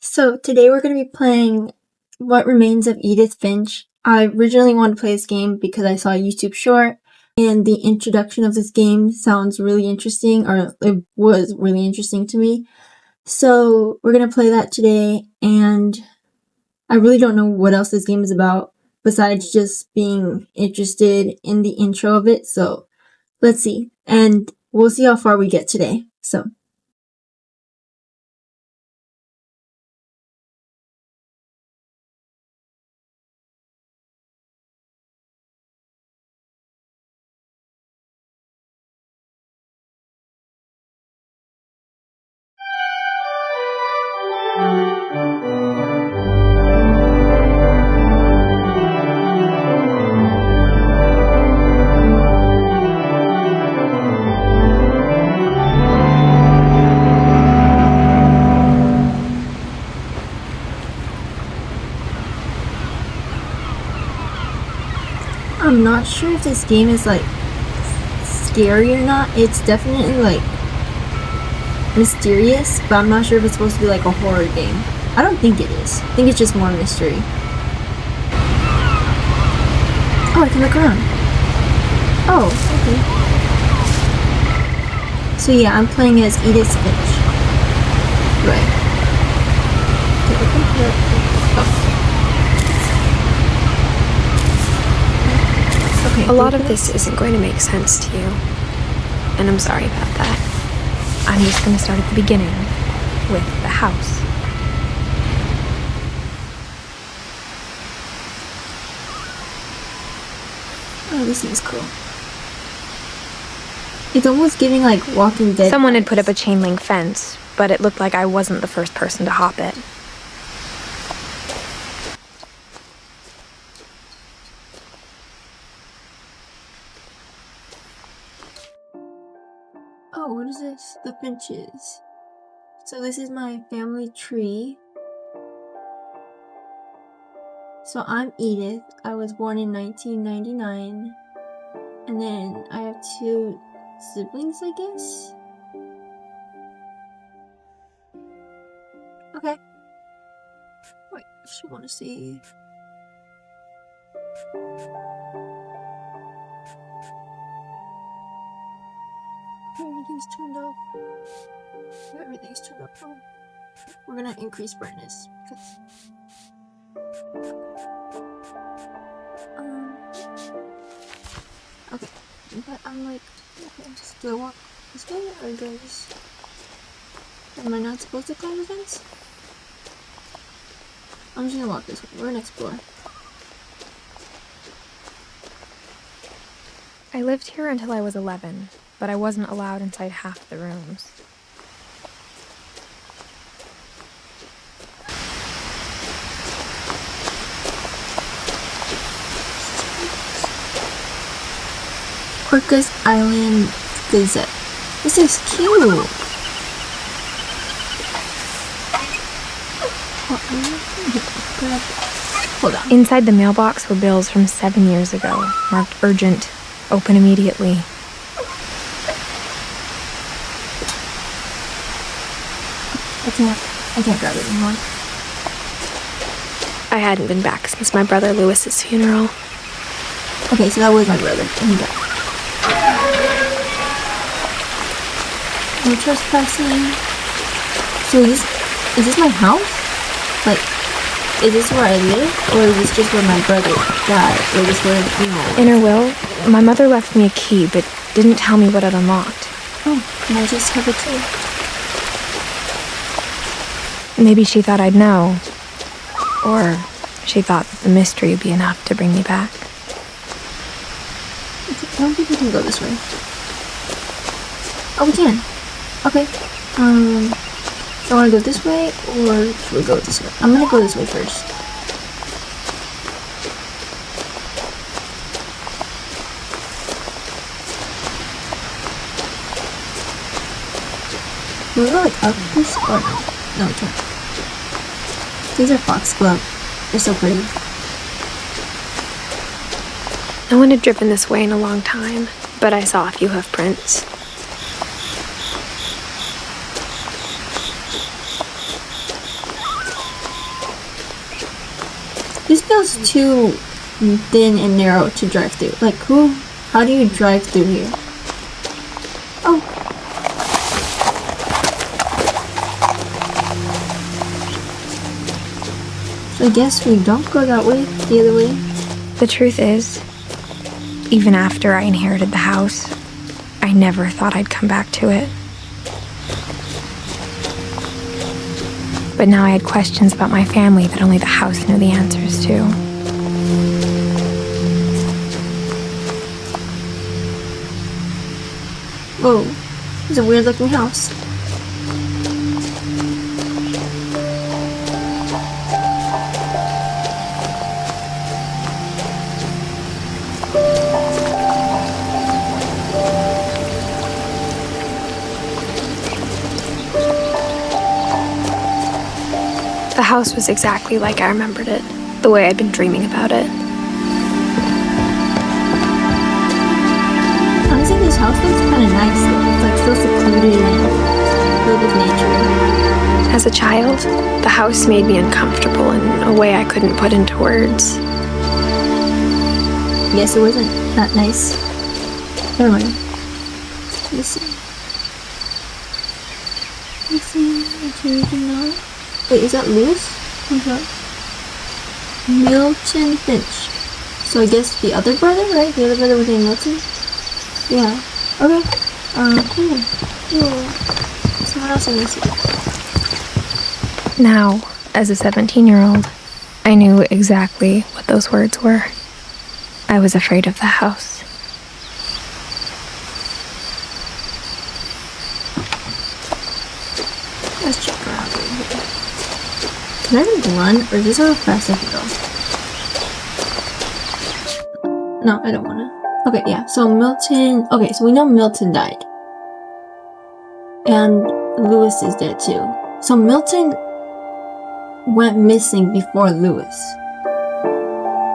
So today we're going to be playing What Remains of Edith Finch. I originally wanted to play this game because I saw a YouTube short and the introduction of this game sounds really interesting, or it was really interesting to me. So we're going to play that today, and I really don't know what else this game is about besides just being interested in the intro of it. So let's see, and we'll see how far we get today. So I'm not sure if this game is like scary or not. It's definitely like mysterious, but I'm not sure if it's supposed to be like a horror game. I don't think it is. I think it's just more mystery. Oh, I can look around. Oh, okay. So yeah, I'm playing as Edith Finch. Right. A lot of this isn't going to make sense to you, and I'm sorry about that. I'm just going to start at the beginning, with the house. Oh, this seems cool. It's almost giving like Walking Dead. Someone had put up a chain link fence, but it looked like I wasn't the first person to hop it. Oh, what is this? The Finches. So this is my family tree. So I'm Edith. I was born in 1999. And then I have two siblings, I guess? Okay. Wait, I just want to see. Everything's turned off. Everything's turned off. Oh. We're gonna increase brightness because. Okay, but I'm like, okay, do I walk this way or do I just? Am I not supposed to climb the fence? I'm just gonna walk this way. We're gonna explore. I lived here until I was 11, but I wasn't allowed inside half the rooms. Orca's Island Gazette. This is cute! Hold on. Inside the mailbox were bills from 7 years ago, marked urgent, open immediately. I can't grab it anymore. I hadn't been back since my brother Lewis's funeral. Okay, so that was my brother, and he died. No trespassing. So is this my house? Like, is this where I live? Or is this just where my brother died? Or is this where, In her will, my mother left me a key, but didn't tell me what it unlocked. Oh, can I just have a key? Maybe she thought I'd know. Or she thought that the mystery would be enough to bring me back. I don't think we can go this way. Oh, we can. Okay. Do I want to go this way, or should we go this way? I'm gonna go this way first. Can we go like up this, or no? No, we can't. These are foxglove. They're so pretty. No one had driven this way in a long time, but I saw a few hoof prints. This feels too thin and narrow to drive through. Like, how do you drive through here? Oh. So I guess we don't go that way, the other way. The truth is, even after I inherited the house, I never thought I'd come back to it. But now I had questions about my family that only the house knew the answers to. Whoa, it's a weird looking house. The house was exactly like I remembered it, the way I'd been dreaming about it. Honestly, this house looks kind of nice though. It's like still secluded and filled with nature. As a child, the house made me uncomfortable in a way I couldn't put into words. Yes, it wasn't that nice. Never mind. Let's see. Let's see. Wait, is that Lewis? Who's that? Milton Finch. So I guess the other brother, right? The other brother was named Milton? Yeah. Okay. Cool. Cool. Someone else I missed. Now, as a 17-year-old, I knew exactly what those words were. I was afraid of the house. Let's check around over here. Can I even run, or is this how fast I can go? No, I don't wanna. Okay, yeah, so Milton... Okay, so we know Milton died. And Lewis is dead too. So Milton went missing before Lewis.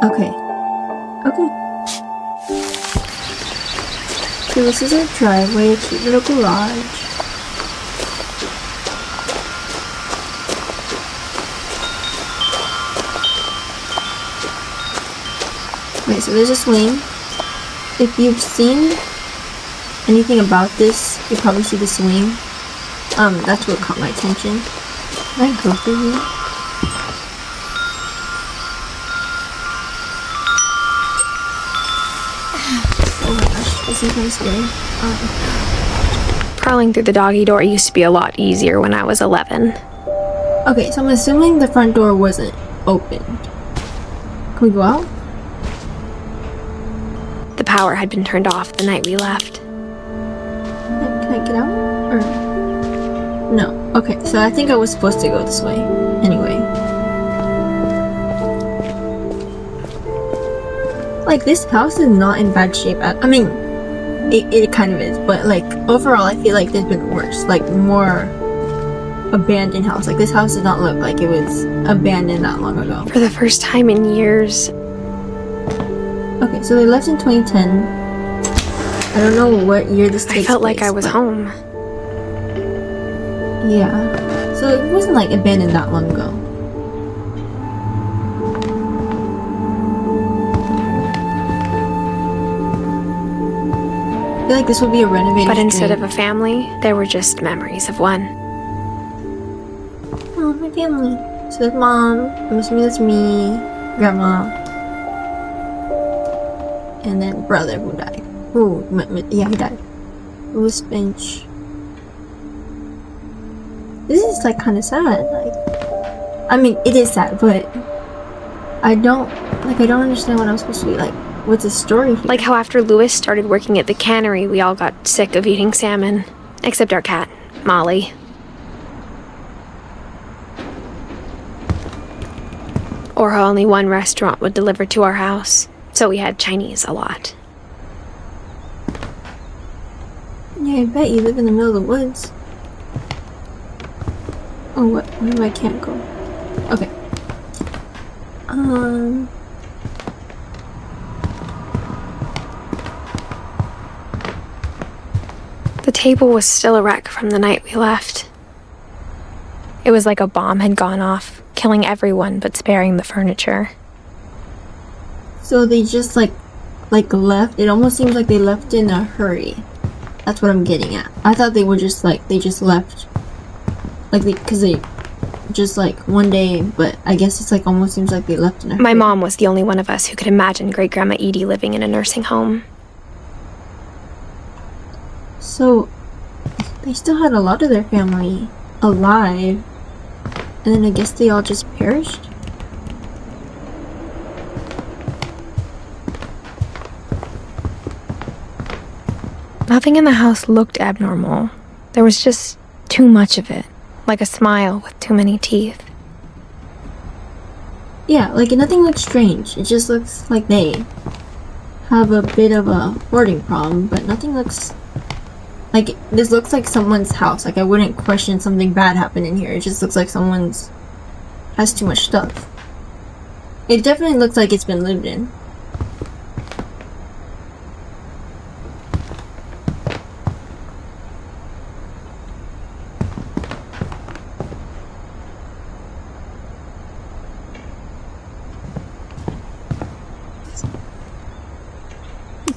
Okay. Okay. So this is our driveway, a cute little garage. Wait, so there's a swing. If you've seen anything about this, you probably see the swing. That's what caught my attention. Can I go through here? Oh my gosh, this is kind of scary. Crawling through the doggy door used to be a lot easier when I was 11. Okay, so I'm assuming the front door wasn't opened. Can we go out? The power had been turned off the night we left. Can I get out? Or... No. Okay, so I think I was supposed to go this way. Anyway. Like, this house is not in bad shape I mean, it kind of is, but like, overall I feel like there's been worse. Like, more abandoned house. Like, this house does not look like it was abandoned that long ago. For the first time in years. Okay, so they left in 2010. I don't know what year this takes place. I felt like I was home. Yeah. So it wasn't like abandoned that long ago. I feel like this would be a renovated But instead street. of a family, there were just memories of one. Oh, my family. So there's mom. I'm assuming that's me. Grandma. And then brother who died. Yeah, he died. Lewis Finch. This is like kind of sad. Like, I mean, it is sad, but I don't understand what I'm supposed to be like. What's the story here? Like how after Lewis started working at the cannery, we all got sick of eating salmon. Except our cat, Molly. Or how only one restaurant would deliver to our house. So we had Chinese a lot. Yeah, I bet you live in the middle of the woods. Oh, what? Where I can't go? Okay. The table was still a wreck from the night we left. It was like a bomb had gone off, killing everyone but sparing the furniture. So they just like left. It almost seems like they left in a hurry. That's what I'm getting at. I thought they were just like, they just left. Like, because they just like one day, but I guess it's like almost seems like they left in a hurry. My mom was the only one of us who could imagine Great-Grandma Edie living in a nursing home. So, they still had a lot of their family alive. And then I guess they all just perished? Nothing in the house looked abnormal. There was just too much of it, like a smile with too many teeth. Yeah, like nothing looks strange. It just looks like they have a bit of a hoarding problem, but nothing looks like this looks like someone's house. Like I wouldn't question something bad happened in here. It just looks like someone's has too much stuff. It definitely looks like it's been lived in.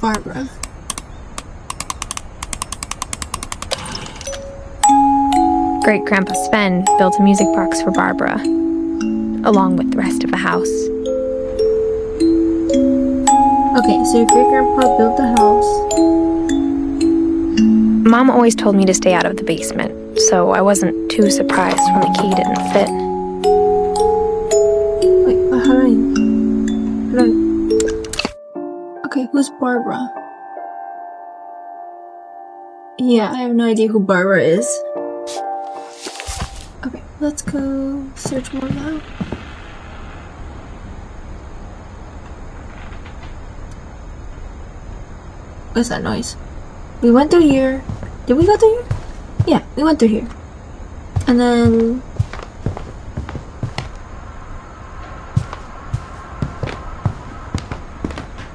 Barbara. Great-Grandpa Sven built a music box for Barbara, along with the rest of the house. Okay, so your great-grandpa built the house. Mom always told me to stay out of the basement, so I wasn't too surprised when the key didn't fit. Wait, but how do I... Okay, who's Barbara? Yeah, I have no idea who Barbara is. Okay, let's go search more now. What's that noise? We went through here. Did we go through here? Yeah, we went through here. And then...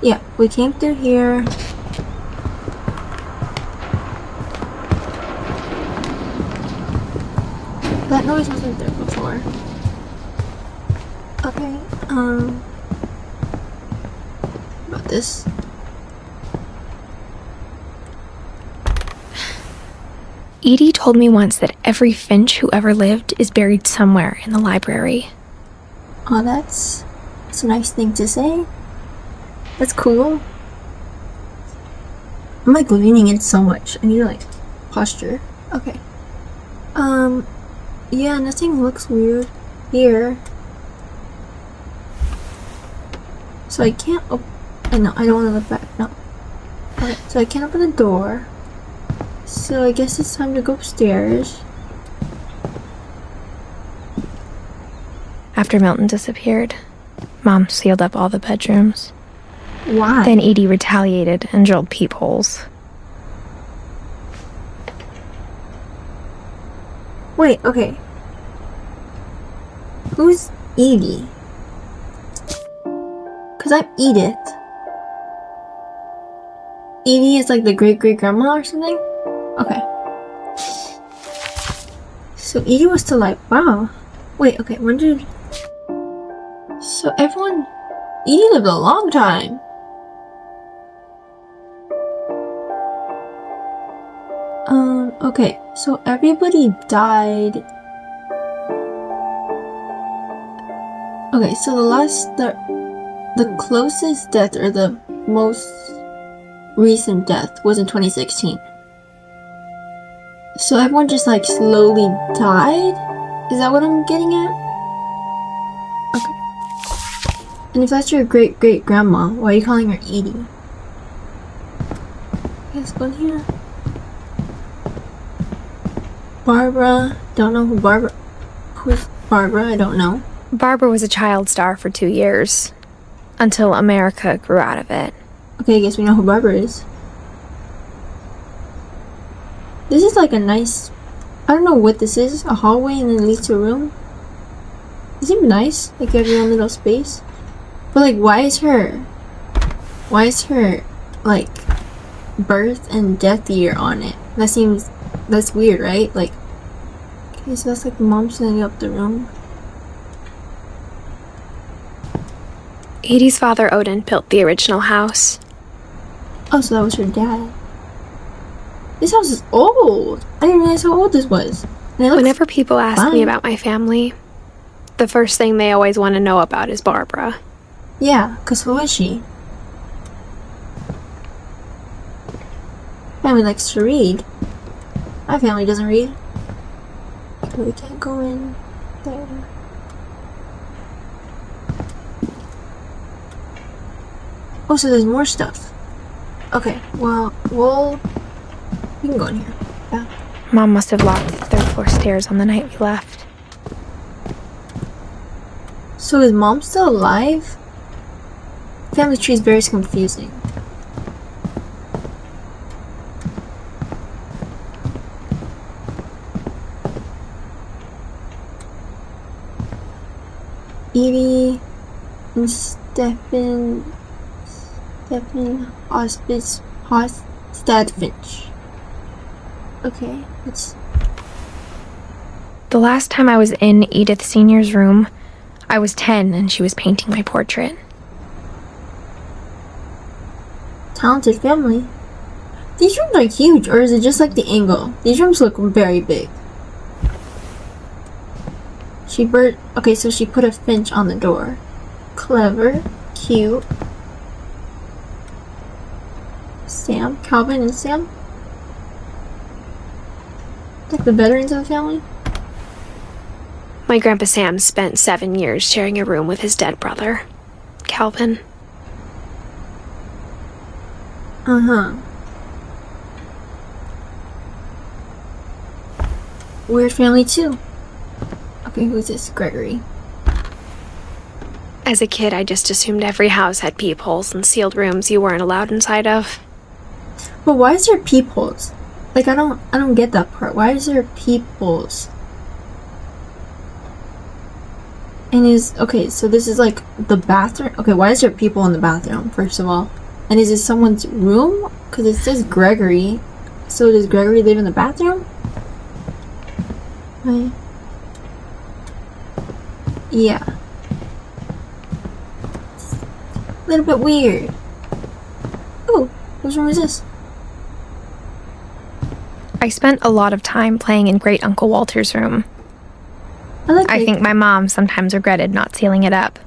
yeah, we came through here. That noise wasn't there before. Okay, about this. Edie told me once that every Finch who ever lived is buried somewhere in the library. Oh, that's a nice thing to say. That's cool. I'm like leaning in so much. I need to like posture. Okay. Yeah, nothing looks weird here. So I can't no, I don't want to look back. No. Okay, so I can't open the door. So I guess it's time to go upstairs. After Milton disappeared, Mom sealed up all the bedrooms. Why? Then Edie retaliated and drilled peepholes. Wait, okay. Who's Edie? Cause I'm Edith. Edie is like the great-great-grandma or something? Okay. So Edie was still like, wow. Wait, okay, when did... So everyone... Edie lived a long time. Okay, so everybody died. Okay, so the closest death or the most recent death was in 2016. So everyone just like slowly died? Is that what I'm getting at? Okay. And if that's your great-great-grandma, why are you calling her Edie? Let's go in here. Barbara. Don't know who Barbara... Who's Barbara? I don't know. Barbara was a child star for 2 years, until America grew out of it. Okay, I guess we know who Barbara is. This is like a nice... I don't know what this is. A hallway and then it leads to a room. It seems nice. Like you have your own little space. But like, why is her... like, birth and death year on it? That seems... That's weird, right? Like... Okay, so that's like mom setting up the room. Edie's father, Odin, built the original house. Oh, so that was her dad. This house is old. I didn't realize how old this was. And it looks Whenever people ask me fine. about my family, the first thing they always want to know about is Barbara. Yeah, because who is she? Family likes to read. My family doesn't read. So we can't go in there. Oh, so there's more stuff. Okay, well, we can go in here. Yeah. Mom must have locked the third floor stairs on the night we left. So is Mom still alive? Family tree is very confusing. Edie and Stephen Hostad Finch. Okay, let's. The last time I was in Edith Sr.'s room, I was 10 and she was painting my portrait. Talented family. These rooms are huge, or is it just like the angle? These rooms look very big. Okay, so she put a Finch on the door. Clever, cute. Sam, Calvin and Sam? Like the veterans of the family? My Grandpa Sam spent 7 years sharing a room with his dead brother, Calvin. Uh-huh. Weird family too. Okay, who's this? Gregory. As a kid, I just assumed every house had peepholes and sealed rooms you weren't allowed inside of. But why is there peepholes? Like I don't get that part. Why is there peepholes? And okay, so this is like the bathroom. Okay, why is there people in the bathroom, first of all? And is this someone's room? Because it says Gregory. So does Gregory live in the bathroom? Right. Yeah. A little bit weird. Oh, whose room is this? I spent a lot of time playing in Great Uncle Walter's room. I think my mom sometimes regretted not sealing it up.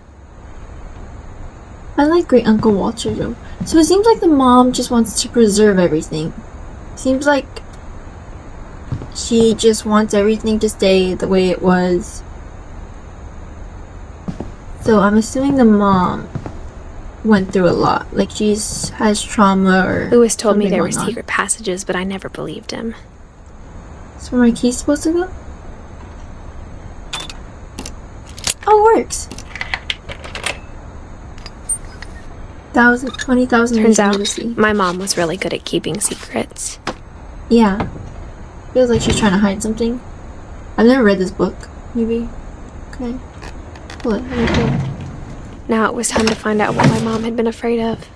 I like Great Uncle Walter's room. So it seems like the mom just wants to preserve everything. Seems like she just wants everything to stay the way it was. So I'm assuming the mom went through a lot. Like has trauma or Lewis told me there were going on. secret passages, but I never believed him. Is where my key's supposed to go? Oh, it works. 20,000 Turns out, my mom was really good at keeping secrets. Yeah. Feels like she's trying to hide something. I've never read this book. Maybe. Okay. Pull it. Let me pull it. Now it was time to find out what my mom had been afraid of.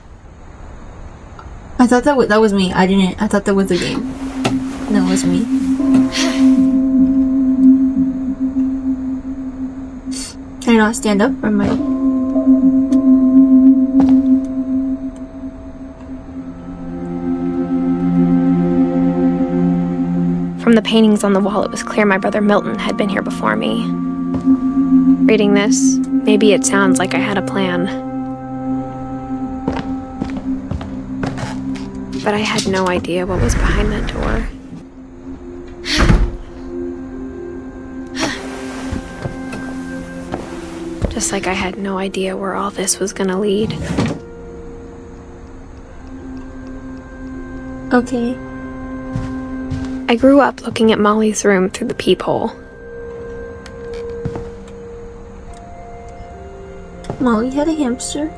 I thought that was me. I thought that was the game. No, it was me. Can I not stand up or am I? From the paintings on the wall, it was clear my brother Milton had been here before me. Reading this, maybe it sounds like I had a plan. But I had no idea what was behind that door. Just like I had no idea where all this was gonna lead. Okay. I grew up looking at Molly's room through the peephole. Molly had a hamster.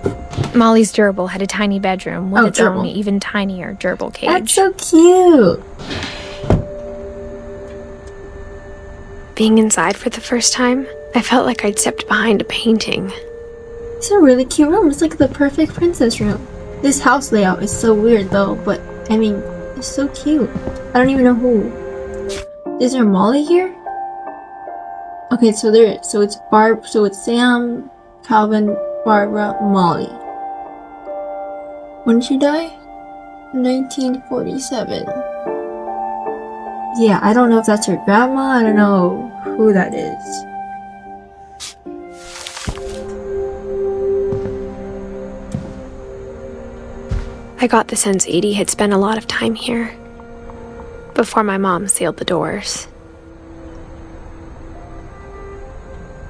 Molly's gerbil had a tiny bedroom with its gerbil. own even tinier gerbil cage. That's so cute. Being inside for the first time, I felt like I'd stepped behind a painting. It's a really cute room. It's like the perfect princess room. This house layout is so weird though, but I mean, it's so cute. I don't even know who. Is there Molly here? Okay, so it's Barb, so it's Sam, Calvin, Barbara Molly. When did she die? 1947. Yeah, I don't know if that's her grandma. I don't know who that is. I got the sense Edie had spent a lot of time here before my mom sealed the doors.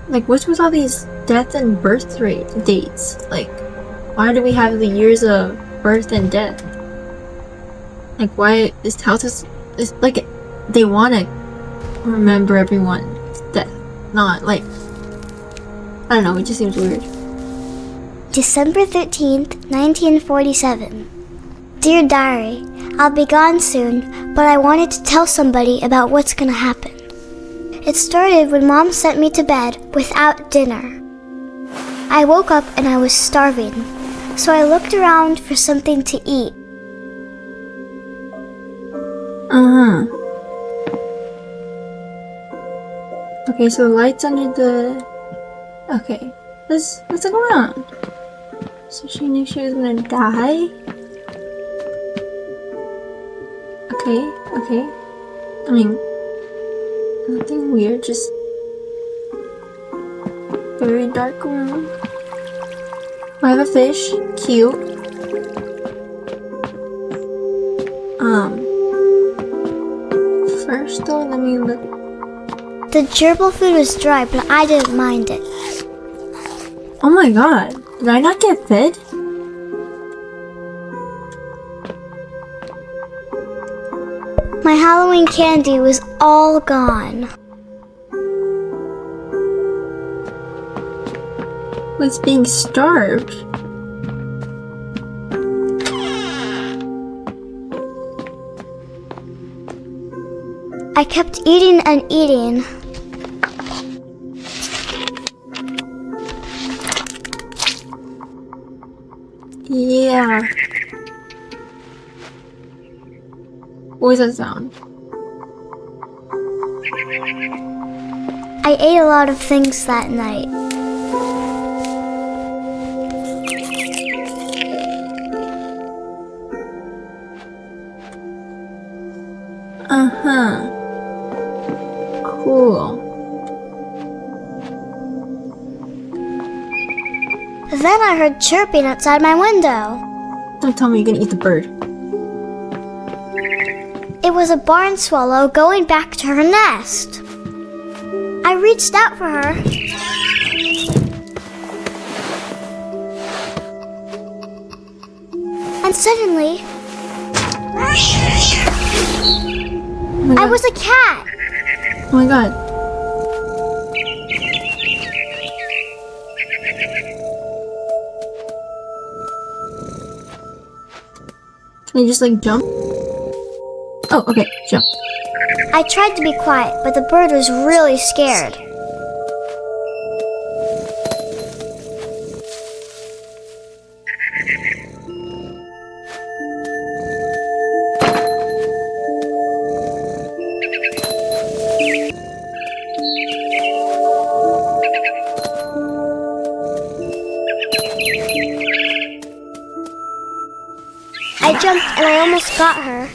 Like, what's with all these death and birth rate dates? Like, why do we have the years of birth and death? Like, why this house is like, they want to remember everyone's death, not like, I don't know, it just seems weird. December 13th, 1947. Dear Diary, I'll be gone soon, but I wanted to tell somebody about what's gonna happen. It started when Mom sent me to bed without dinner. I woke up and I was starving, so I looked around for something to eat. Okay, so the lights under the... Okay, let's look around. So she knew she was gonna die? Okay. I mean, nothing weird, just very dark room. I have a fish, cute. First though, let me look. The gerbil food was dry, but I didn't mind it. Oh my god, did I not get fed? My Halloween candy was all gone. Was being starved. I kept eating and eating. Yeah. What was that sound? I ate a lot of things that night. Cool. Then I heard chirping outside my window. Don't tell me you're gonna eat the bird. It was a barn swallow going back to her nest. I reached out for her. And suddenly, I was a cat. Oh my god. Can you just like jump? Oh, okay, jump. I tried to be quiet, but the bird was really scared. I jumped and I almost got her.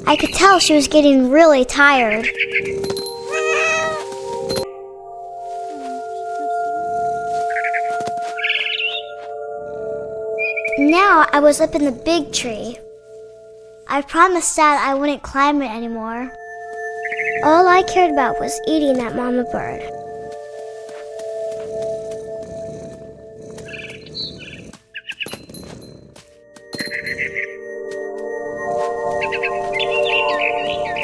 I could tell she was getting really tired. Now I was up in the big tree. I promised Dad I wouldn't climb it anymore. All I cared about was eating that mama bird.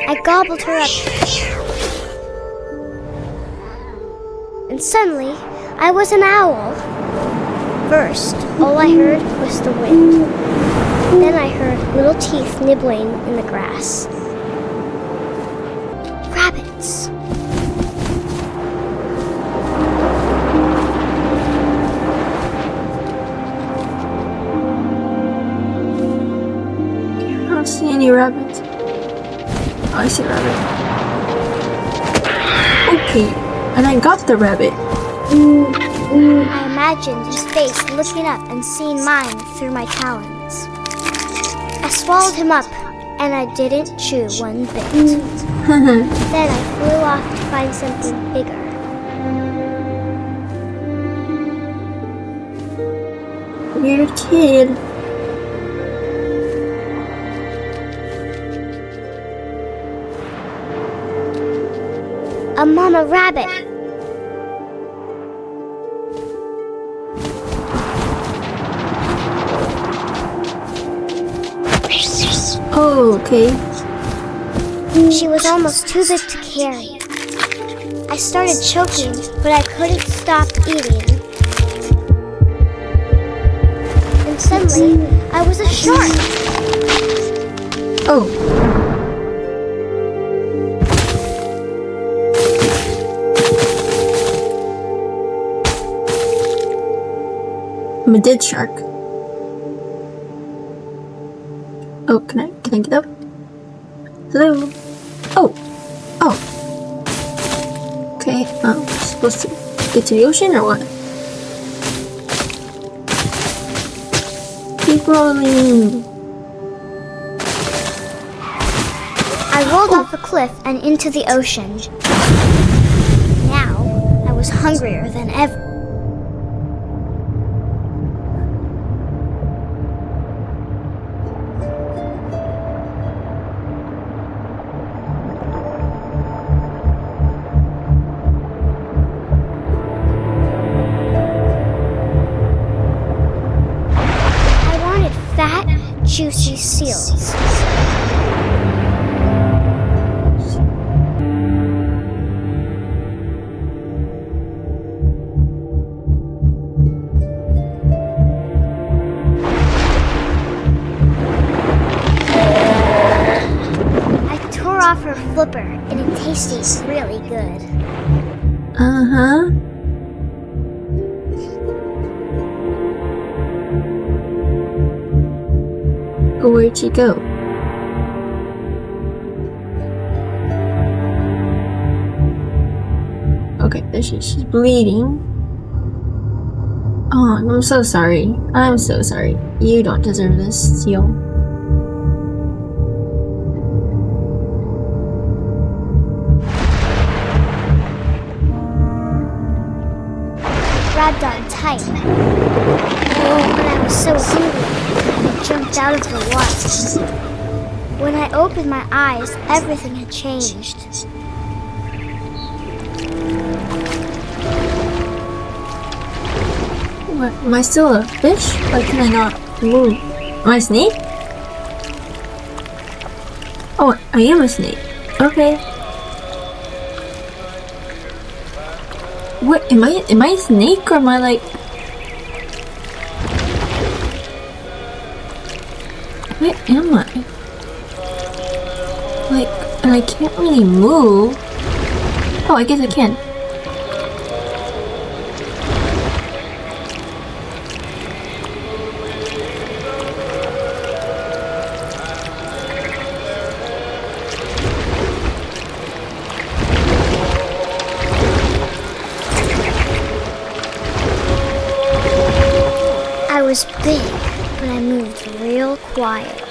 I gobbled her up. And suddenly, I was an owl. First, all I heard was the wind. Then I heard little teeth nibbling in the grass. Rabbits. don't see any rabbits. Oh, I see a rabbit. Okay, and I got the rabbit. I imagined his face looking up and seeing mine through my talons. I swallowed him up, and I didn't chew one bit. Then I flew off to find something bigger. Weird kid. A mama rabbit. Oh, okay. She was almost too big to carry. I started choking, but I couldn't stop eating. And suddenly, I was a shark. Oh. I'm a dead shark. Oh, can I get up? Hello? Oh! Oh! Okay, supposed to get to the ocean or what? Keep rolling! I rolled off a cliff and into the ocean. Now, I was hungrier than ever. Fat, juicy seals. I tore off her flipper and it tasted really good. Uh-huh. Where'd she go? Okay, there she's bleeding. Oh, I'm so sorry. I'm so sorry. You don't deserve this, seal. Grabbed on tight. Oh, but I was so hungry. I jumped out of the water. When I opened my eyes, everything had changed. What? Am I still a fish? Why can I not move? Am I a snake? Oh, I am a snake. Okay. What? Am I a snake or am I like... Where am I? Like, and I can't really move. Oh, I guess I can. I was big, but I moved real quiet.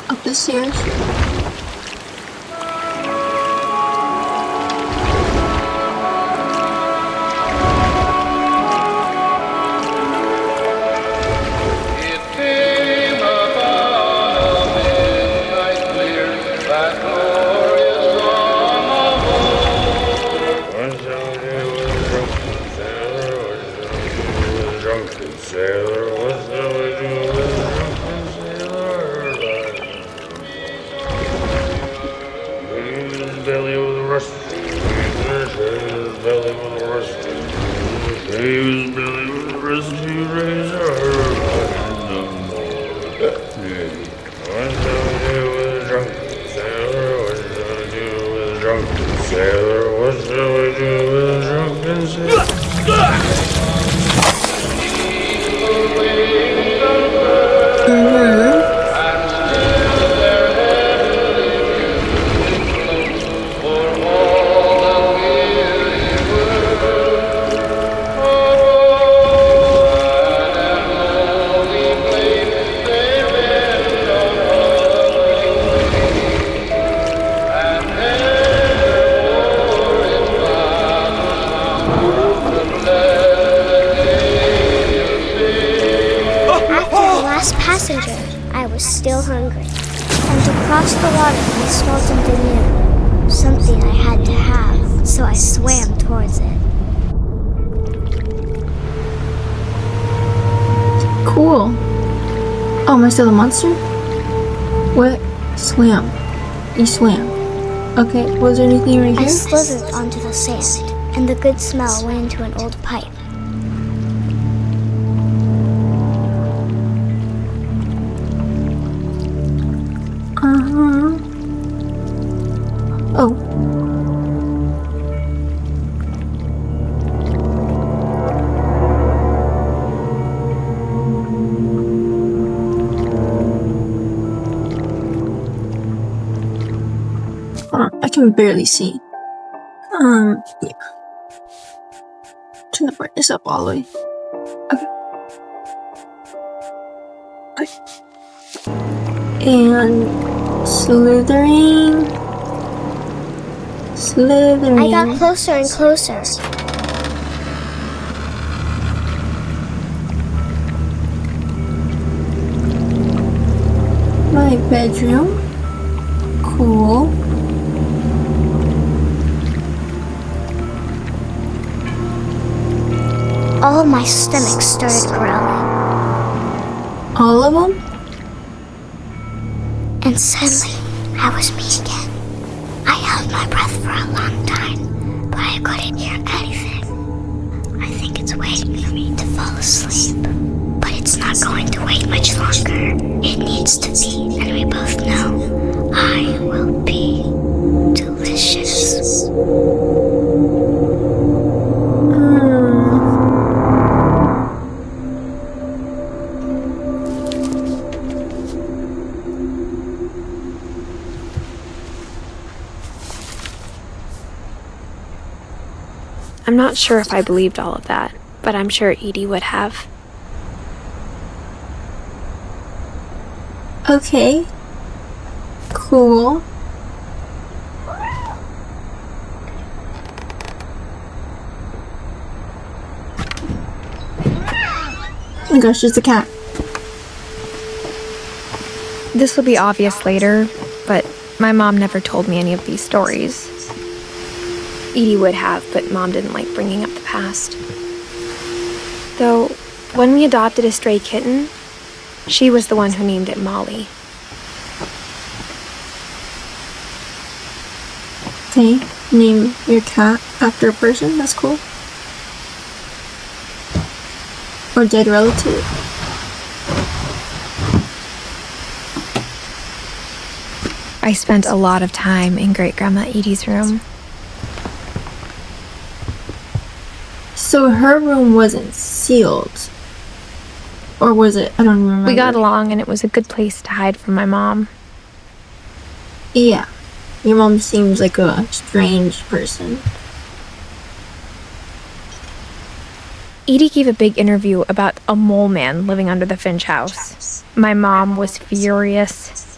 Up the stairs. Belly was rusty. His belly was rusty. His belly was was still hungry. And to cross the water, I smelled something new. Something I had to have, so I swam towards it. Cool. Oh, am I still a monster? What? Swam. You swam. Okay, was there anything right here? I slithered onto the sand, and the good smell went into an old pipe. Oh. Hold on, I can barely see. Yeah. Turn the brightness up all the way. Okay. And slithering. I got closer and closer. My bedroom. Cool. All of my stomach started growling. All of them? And suddenly, I was me again. I held my breath for a long time, but I couldn't hear anything. I think it's waiting for me to fall asleep. But it's not going to wait much longer. It needs to be, and we both know I will be delicious. I'm not sure if I believed all of that, but I'm sure Edie would have. Okay. Cool. Oh my gosh, there's a cat. This will be obvious later, but my mom never told me any of these stories. Edie would have, but Mom didn't like bringing up the past. Though, when we adopted a stray kitten, she was the one who named it Molly. Okay, name your cat after a person, that's cool. Or dead relative. I spent a lot of time in Great-Grandma Edie's room. So her room wasn't sealed. Or was it? I don't remember. We got along and it was a good place to hide from my mom. Yeah. Your mom seems like a strange person. Edie gave a big interview about a mole man living under the Finch house. My mom was furious.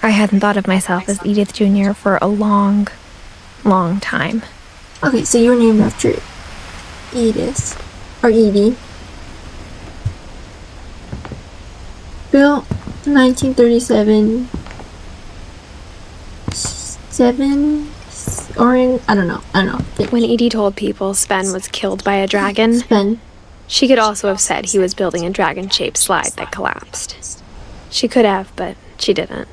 I hadn't thought of myself as Edith Jr. for a long, long time. Okay, so you were named after Edith. Or Edie. Built 1937. I don't know. When Edie told people Sven was killed by a dragon, Sven. She could also have said he was building a dragon-shaped slide that collapsed. She could have, but she didn't.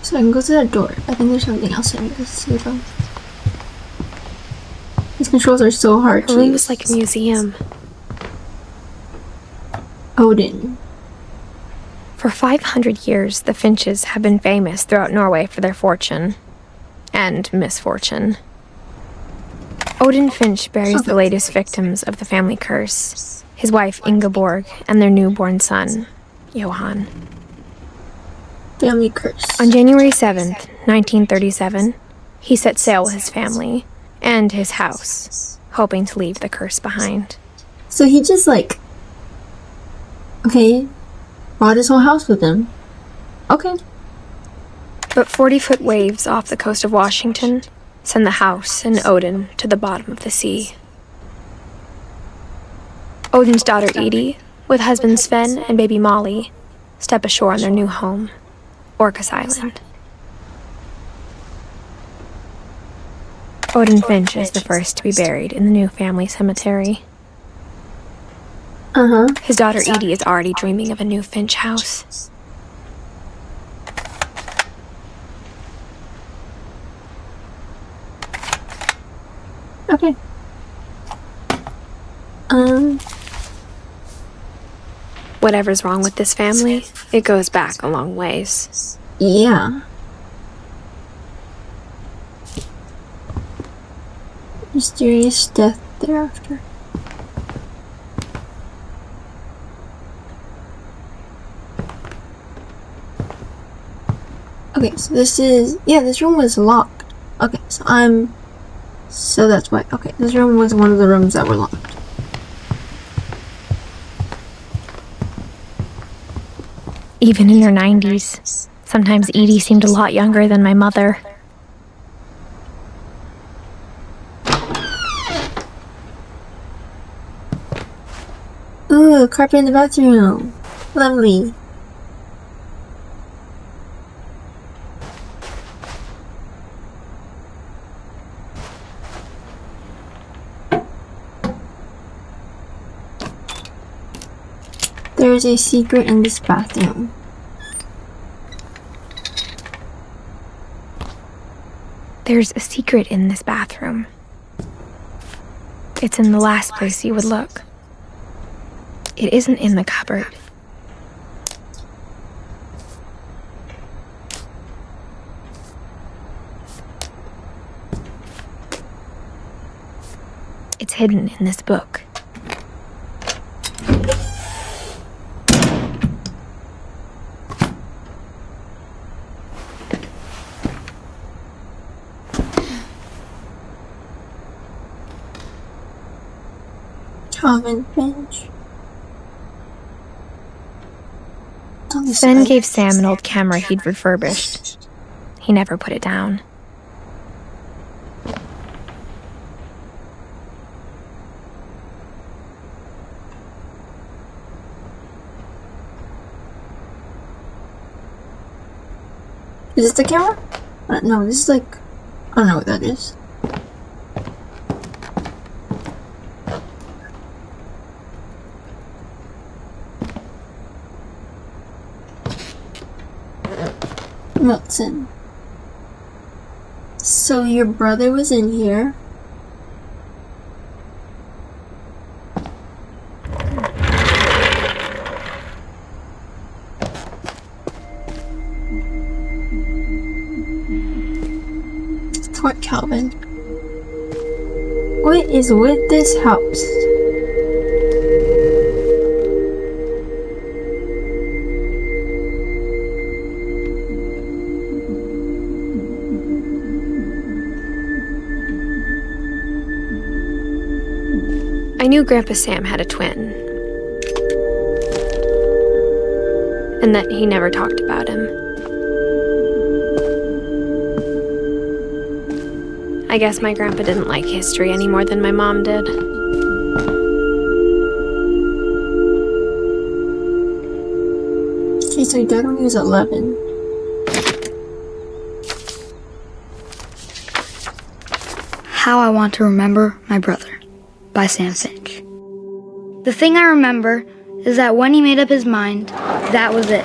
So I can go to that door. I think there's something else I need to see though. These controls are so hard to Her room use. was like a museum. Odin. For 500 years, the Finches have been famous throughout Norway for their fortune. And misfortune. Odin Finch buries the latest victims of the family curse. His wife, Ingeborg, and their newborn son, Johan. Family curse. On January 7th, 1937, he set sail with his family and his house, hoping to leave the curse behind. So he just like, okay, brought his whole house with him. Okay. But 40-foot waves off the coast of Washington send the house and Odin to the bottom of the sea. Odin's daughter Edith, with husband Sven and baby Molly, step ashore on their new home, Orcas Island. Odin Finch is the first to be buried in the new family cemetery. His daughter Edie is already dreaming of a new Finch house. Okay. Whatever's wrong with this family, it goes back a long ways. Yeah. Mysterious death thereafter. Okay, so this is, yeah, this room was locked. Okay, so that's why. Okay, this room was one of the rooms that were locked. Even in her 90s, sometimes Edie seemed a lot younger than my mother. Ooh, carpet in the bathroom. Lovely. There's a secret in this bathroom. There's a secret in this bathroom. It's in the last place you would look. It isn't in the cupboard. It's hidden in this book. Finch. Sven gave Sam an old camera he'd refurbished. He never put it down. Is this the camera? No, this is like, I don't know what that is. Wilson. So your brother was in here? Fort Calvin. What is with this house? I knew Grandpa Sam had a twin, and that he never talked about him. I guess my grandpa didn't like history any more than my mom did. Okay, so he died when he was 11. How I Want to Remember My Brother by Sam Finch. The thing I remember is that when he made up his mind, that was it.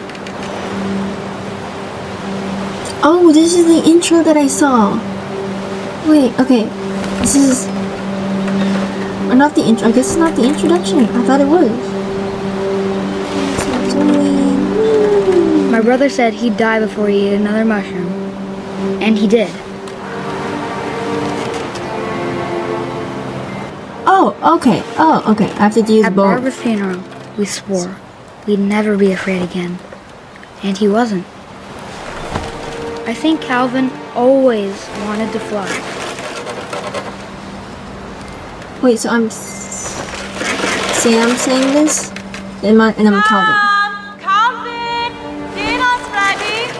Oh, this is the intro that I saw. Wait, okay. This is... Or not the intro. I guess it's not the introduction. I thought it was. My brother said he'd die before he ate another mushroom. And he did. Oh, okay. Oh, okay. I have to use At both. Barbara's funeral, we swore we'd never be afraid again. And he wasn't. I think Calvin always wanted to fly. Wait, so I'm Sam saying this? And I'm Calvin. Calvin! Dinner's ready!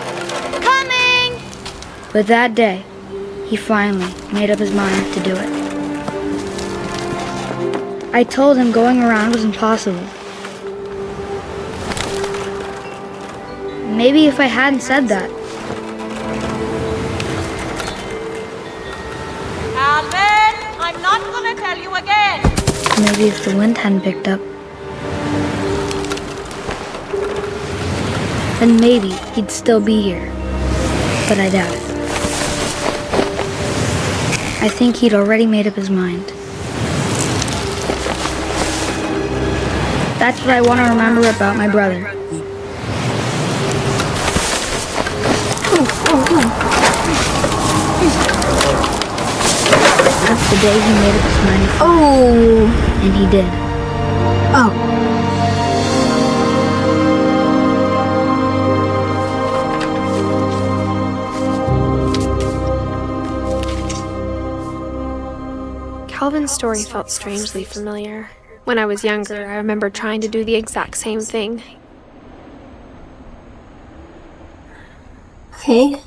Coming! But that day, he finally made up his mind to do it. I told him going around was impossible. Maybe if I hadn't said that. Alvin, I'm not gonna tell you again. Maybe if the wind hadn't picked up. Then maybe he'd still be here. But I doubt it. I think he'd already made up his mind. That's what I want to remember about my brother. That's the day he made up his mind. Oh! And he did. Oh. Calvin's story felt strangely familiar. When I was younger, I remember trying to do the exact same thing. Okay.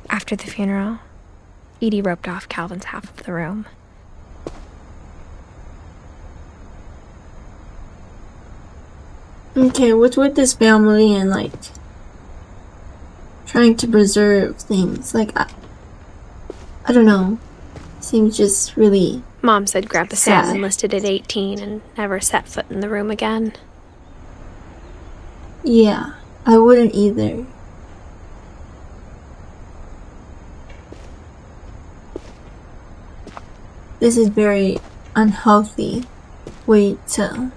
After the funeral, Edie roped off Calvin's half of the room. Okay, what's with this family and like trying to preserve things? Like, I don't know. Seems just really Mom said Grandpa Sam sad. enlisted at 18 and never set foot in the room again. Yeah, I wouldn't either. This is very unhealthy way to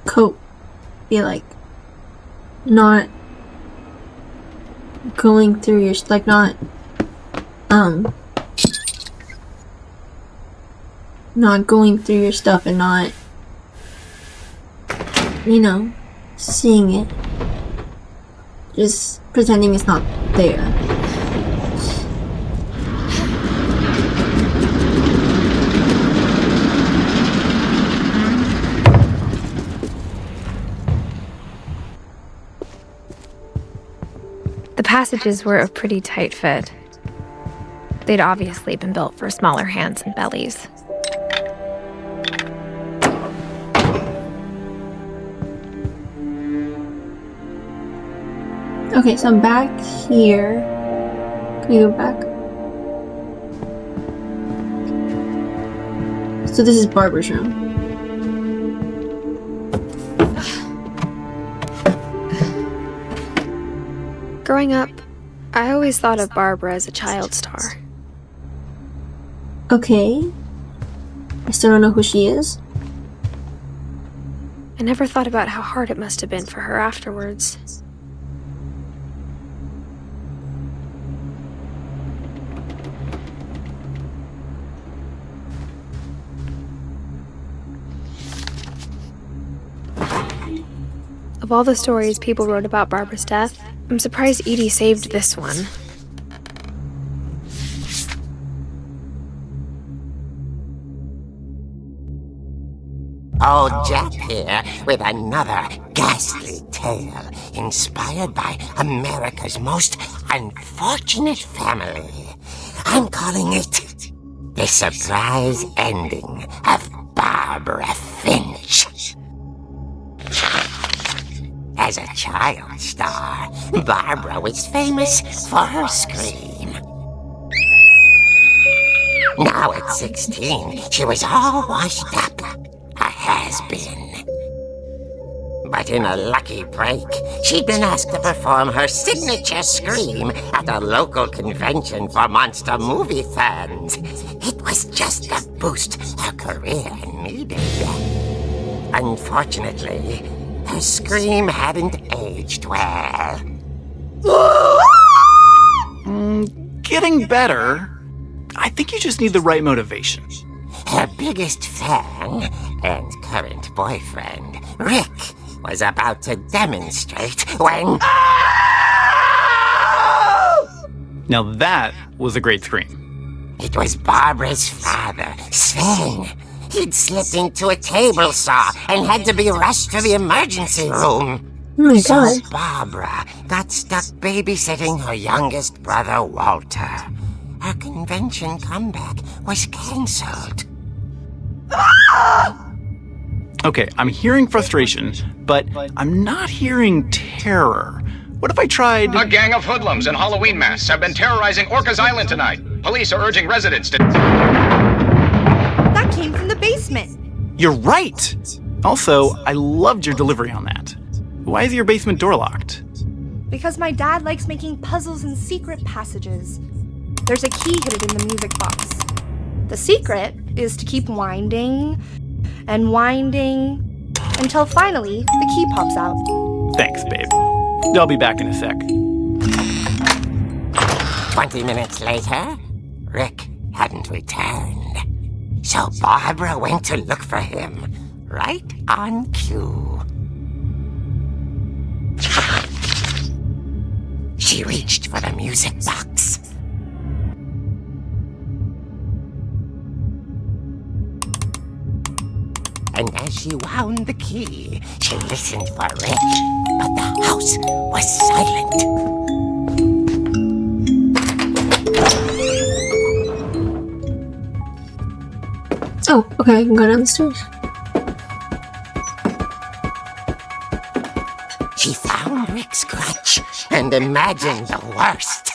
cope. Feel like not going through your not going through your stuff and not, you know, seeing it, just pretending it's not there. The passages were a pretty tight fit. They'd obviously been built for smaller hands and bellies. Okay, so I'm back here. Can you go back? So this is Barbara's room. Growing up, I always thought of Barbara as a child star. Okay. I still don't know who she is. I never thought about how hard it must have been for her afterwards. Of all the stories people wrote about Barbara's death, I'm surprised Edie saved this one. Old Jack here with another ghastly tale inspired by America's most unfortunate family. I'm calling it The Surprise Ending of Barbara Finch. As a child star, Barbara was famous for her scream. Now at 16, she was all washed up. A has-been. But in a lucky break, she'd been asked to perform her signature scream at a local convention for monster movie fans. It was just the boost her career needed. Unfortunately, her scream hadn't aged well. Getting better. I think you just need the right motivation. Her biggest fan and current boyfriend, Rick, was about to demonstrate when... Now that was a great scream. It was Barbara's father, Sven. He'd slipped into a table saw and had to be rushed to the emergency room. Oh my So god. Barbara got stuck babysitting her youngest brother, Walter. Her convention comeback was cancelled. Okay, I'm hearing frustration, but I'm not hearing terror. What if I tried... A gang of hoodlums in Halloween masks have been terrorizing Orcas Island tonight. Police are urging residents to... That came from the basement. You're right! Also, I loved your delivery on that. Why is your basement door locked? Because my dad likes making puzzles and secret passages. There's a key hidden in the music box. The secret is to keep winding and winding until finally the key pops out. Thanks, babe. I'll be back in a sec. 20 minutes later, Rick hadn't returned. So Barbara went to look for him, right on cue. She reached for the music box. And as she wound the key, she listened for Rick, but the house was silent. Oh, okay, I can go downstairs. She found Rick's crutch and imagined the worst.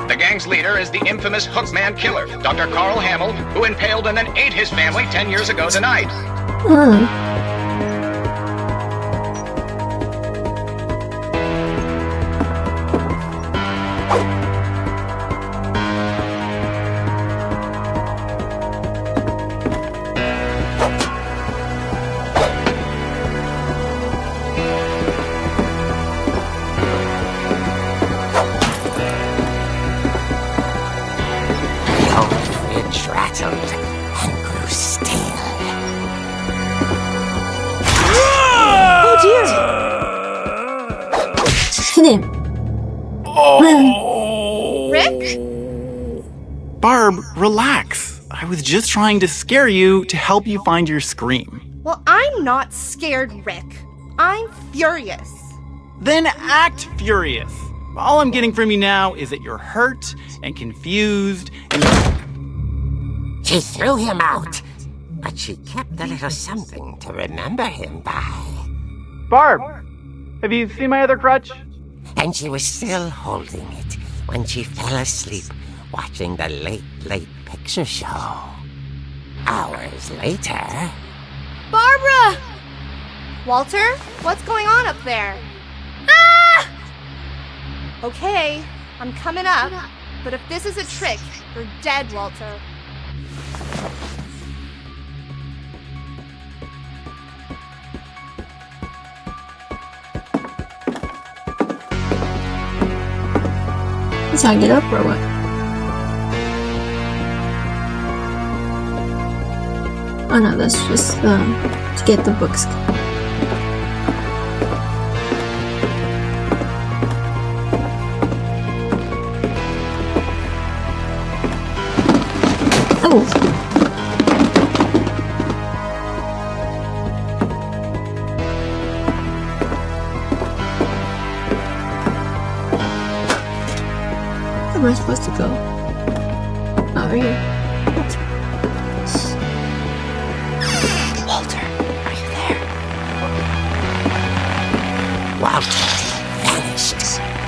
The gang's leader is the infamous Hookman killer, Dr. Carl Hamill, who impaled and then ate his family 10 years ago tonight. The old fridge rattled and grew still. Oh dear! Hit him. Rick? Barb, relax. I was just trying to scare you to help you find your scream. Well, I'm not scared, Rick. I'm furious. Then act furious. All I'm getting from you now is that you're hurt and confused and... She threw him out, but she kept a little something to remember him by. Barb, have you seen my other crutch? And she was still holding it when she fell asleep watching the late picture show. Hours later... Barbara! Walter, what's going on up there? Ah! Okay, I'm coming up, but if this is a trick, you're dead, Walter. That's how I get up or what? Oh no, that's just to get the books. Oh. Where am I supposed to go? Oh, right here. Walter, are you there? Walter vanished,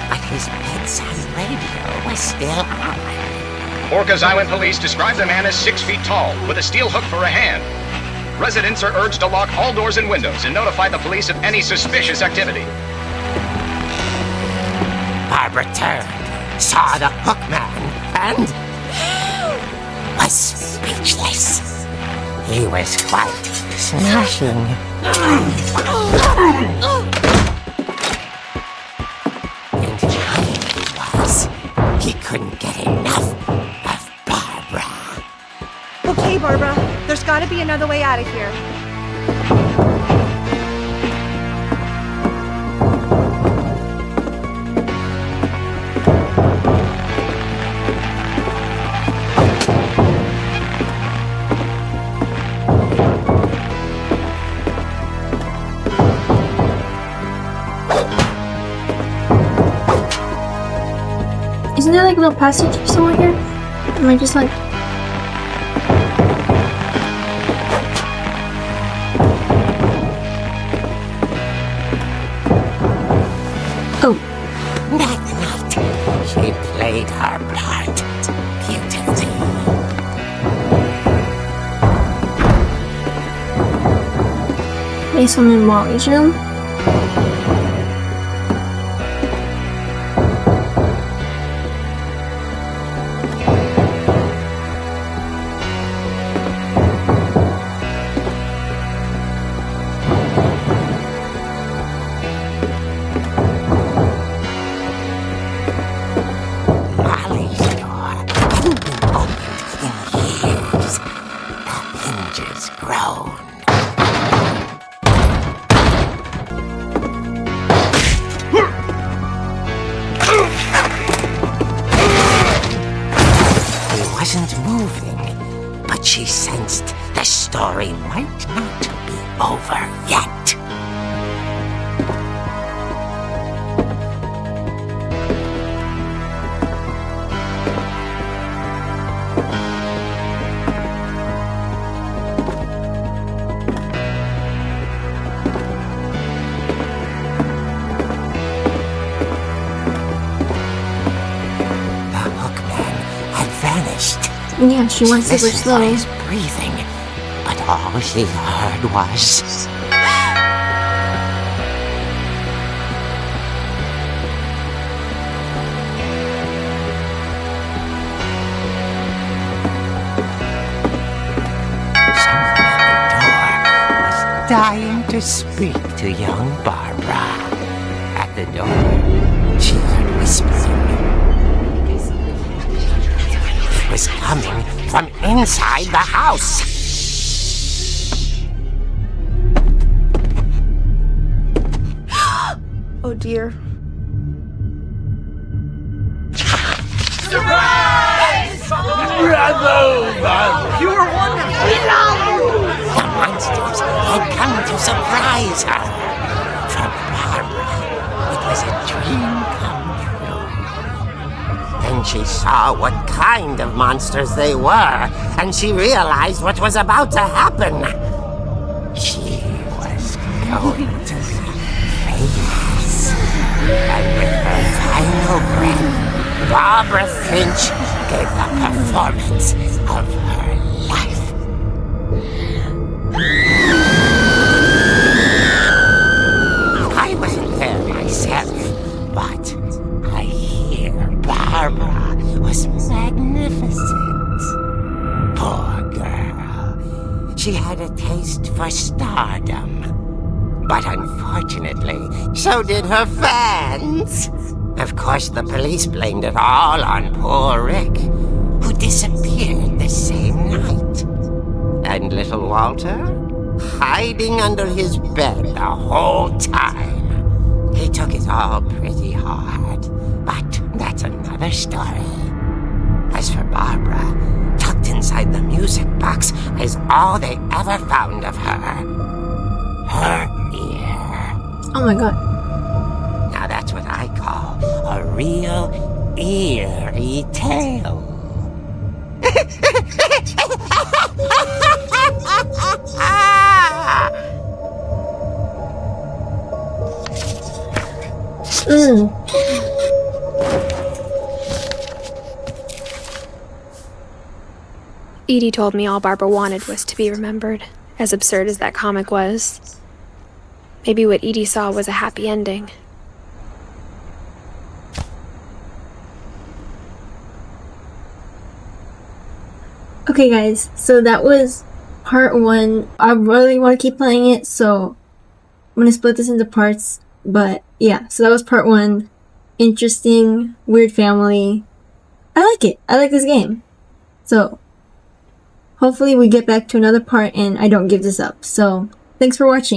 but his bedside radio was still on. Orcas Island police describe the man as 6 feet tall, with a steel hook for a hand. Residents are urged to lock all doors and windows and notify the police of any suspicious activity. Barbara turned, saw the hookman, and was speechless. He was quite smashing. And here he was. He couldn't get enough of Barbara. Okay, Barbara, there's gotta be another way out of here. there like a little passage or somewhere here? Am I just like... Oh. That night, she played her part beautifully. Place one in Molly's room. Molly's door hadn't been opened in years. The hinges groaned. He wasn't moving, but she sensed the story might not be over yet. The hookman had vanished. Yeah, she went super Listened slow. for his breathing, but all she heard was... Someone at the door was dying to speak to young Barbara. At the door, she heard whispering. It was coming from inside the house. Oh dear. The monsters had come to surprise her. For Barbara, it was a dream come true. Then she saw what kind of monsters they were, and she realized what was about to happen. She was going to be famous. And with her final breath, Barbara Finch gave the performance of her life. I wasn't there myself, but I hear Barbara was magnificent. Poor girl. She had a taste for stardom. But unfortunately, so did her fans. Of course, the police blamed it all on poor Rick, who disappeared the same night. And little Walter, hiding under his bed the whole time. He took it all pretty hard, but that's another story. As for Barbara, tucked inside the music box is all they ever found of her. Her ear. Oh my god. Now that's what I call a real eerie tale. Edie told me all Barbara wanted was to be remembered, as absurd as that comic was. Maybe what Edie saw was a happy ending. Okay guys, so that was part 1. I really want to keep playing it, so I'm going to split this into parts. But yeah, so that was part 1. Interesting, weird family. I like it. I like this game. So hopefully we get back to another part and I don't give this up. So thanks for watching.